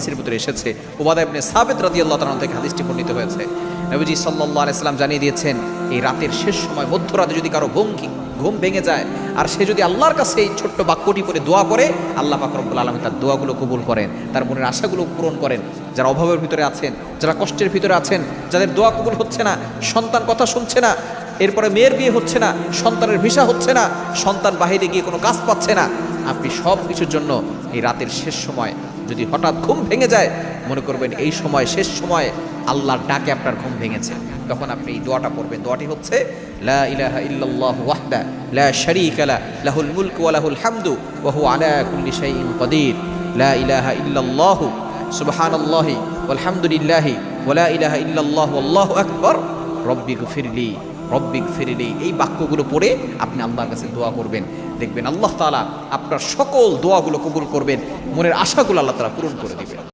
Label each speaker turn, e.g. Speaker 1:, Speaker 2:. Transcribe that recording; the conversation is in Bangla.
Speaker 1: হাদিসের ভিতরে এসেছে, উবাদা ইবনে সাবিত রাদিয়াল্লাহু তাআলা থেকে হাদিসটি বর্ণিত হয়েছে। নবীজি সাল্লাল্লাহু আলাইহি সাল্লাম জানিয়ে দিয়েছেন, এই রাতের শেষ সময় মধ্যরাতে যদি কারো ঘুম ভেঙে যায় আর সে যদি আল্লাহর কাছে এই ছোট্ট বাক্যটি পড়ে দোয়া করে, আল্লাহ পাক রব্বুল আলামিন তার দোয়াগুলো কবুল করেন, তার মনের আশাগুলো পূরণ করেন। যারা অভাবের ভিতরে আছেন, যারা কষ্টের ভিতরে আছেন, যাদের দোয়া কবুল হচ্ছে না, সন্তান কথা শুনছে না, এরপরে মেয়ের বিয়ে হচ্ছে না, সন্তানের ভিসা হচ্ছে না, সন্তান বাহিরে গিয়ে কোনো কাজ পাচ্ছে না, আপনি সব কিছুর জন্য এই রাতের শেষ সময় যদি হঠাৎ ঘুম ভেঙে যায়, মনে করবেন এই সময় শেষ সময় আল্লাহর ডাকে আপনার ঘুম ভেঙেছে, তখন আপনি এই দোয়াটা পড়বেন। দোয়াটি হচ্ছে লা ইলাহা ইল্লাল্লাহু ওয়াহদা লা শারীকা লা লাহুল মুলকু ওয়া লাহুল হামদু ওয়া হুয়া আলা কুল্লি শাইইন কাদির লা ইলাহা ইল্লাল্লাহু সুবহানাল্লাহি ওয়াল হামদুলিল্লাহি ওয়া লা ইলাহা ইল্লাল্লাহু আল্লাহু আকবার রব্বিগফিরলি রব্বিগফিরলি। এই বাক্যগুলো পড়ে আপনি আল্লাহর কাছে দোয়া করবেন, দেখবেন আল্লাহ তাআলা আপনার সকল দোয়াগুলো কবুল করবেন, মনের আশাগুলো আল্লাহ তাআলা পূরণ করে দিবেন।